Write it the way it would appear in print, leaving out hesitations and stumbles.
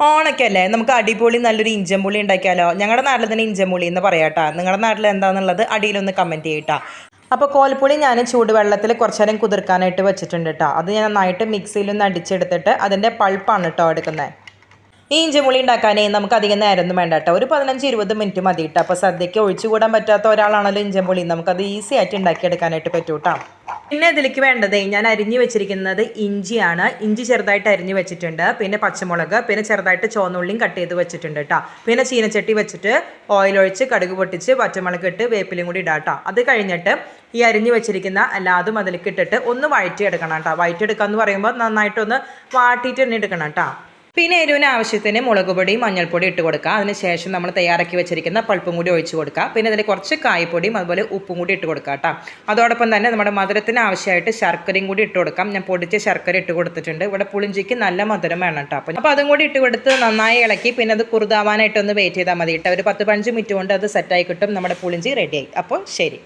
ഓണക്കല്ലേ, നമുക്ക് അടിപൊളി നല്ലൊരു ഇഞ്ചമ്പുളി ഉണ്ടാക്കിയാലോ? ഞങ്ങളുടെ നാട്ടിൽ തന്നെ ഇഞ്ചമ്പുളി എന്ന് പറയാട്ടാ. നിങ്ങളുടെ നാട്ടിൽ എന്താണെന്നുള്ളത് അടിയിലൊന്ന് കമൻറ്റ് ചെയ്യട്ടാ. അപ്പോൾ കോൽപ്പുളി ഞാൻ ചൂടുവെള്ളത്തിൽ കുറച്ച് നേരം കുതിർക്കാനായിട്ട് വെച്ചിട്ടുണ്ട് കേട്ടോ. അത് ഞാൻ നന്നായിട്ട് മിക്സിയിലൊന്ന് അടിച്ചെടുത്തിട്ട് അതിൻ്റെ പൾപ്പാണ് കേട്ടോ എടുക്കുന്നത്. ഈ ഇഞ്ചിമുളി ഉണ്ടാക്കാനേ നമുക്ക് അധികം നേരമൊന്നും വേണ്ട കേട്ടോ. ഒരു 15-20 മിനിറ്റ് മതി കേട്ടോ. അപ്പോൾ സദ്യയ്ക്ക് ഒഴിച്ചുകൂടാൻ പറ്റാത്ത ഒരാളാണല്ലോ ഇഞ്ചിമുളി, നമുക്കത് ഈസി ആയിട്ട് ഉണ്ടാക്കിയെടുക്കാനായിട്ട് പറ്റും കേട്ടോ. പിന്നെ ഇതിലേക്ക് വേണ്ടതേ, ഞാൻ അരിഞ്ഞു വെച്ചിരിക്കുന്നത് ഇഞ്ചിയാണ്. ഇഞ്ചി ചെറുതായിട്ട് അരിഞ്ഞു വെച്ചിട്ടുണ്ട്. പിന്നെ പച്ചമുളക്, പിന്നെ ചെറുതായിട്ട് ചുവന്നുള്ളിയും കട്ട് ചെയ്ത് വെച്ചിട്ടുണ്ട് കേട്ടോ. പിന്നെ ചീനച്ചട്ടി വെച്ചിട്ട് ഓയിൽ ഒഴിച്ച് കടുക് പൊട്ടിച്ച് പച്ചമുളക് ഇട്ട് വേപ്പിലും കൂടി ഇടാം കേട്ടോ. അത് കഴിഞ്ഞിട്ട് ഈ അരിഞ്ഞു വെച്ചിരിക്കുന്ന എല്ലാതും അതിലേക്ക് ഇട്ടിട്ട് ഒന്ന് വഴറ്റിയെടുക്കണം കേട്ടോ. വഴറ്റിയെടുക്കുക എന്ന് പറയുമ്പോൾ നന്നായിട്ടൊന്ന് വാട്ടിയിട്ട് തന്നെ എടുക്കണം കേട്ടോ. പിന്നെ എരിവിന് ആവശ്യത്തിന് മുളക് പൊടിയും മഞ്ഞൾപ്പൊടി ഇട്ട് കൊടുക്കുക. അതിനുശേഷം നമ്മൾ തയ്യാറാക്കി വെച്ചിരിക്കുന്ന പൾപ്പും കൂടി ഒഴിച്ച് കൊടുക്കുക. പിന്നെ അതിൽ കുറച്ച് കായ്പ്പൊടിയും അതുപോലെ ഉപ്പും കൂടി ഇട്ട് കൊടുക്കുക കേട്ടോ. അതോടൊപ്പം തന്നെ നമ്മുടെ മധുരത്തിന് ആവശ്യമായിട്ട് ശർക്കരയും കൂടി ഇട്ട് കൊടുക്കാം. ഞാൻ പൊടിച്ച ശർക്കര ഇട്ട് കൊടുത്തിട്ടുണ്ട്. ഇവിടെ പുളിഞ്ചിക്ക് നല്ല മധുരം വേണം കേട്ടോ. അപ്പോൾ അതും കൂടി ഇട്ട് കൊടുത്ത് നന്നായി ഇളക്കി പിന്നെ അത് കുറുതാവാനായിട്ടൊന്ന് വെയിറ്റ് ചെയ്താൽ മതി കേട്ടോ. ഒരു 10-15 മിനിറ്റ് കൊണ്ട് അത് സെറ്റായി കിട്ടും. നമ്മുടെ പുളിഞ്ചി റെഡിയായി. അപ്പോൾ ശരി.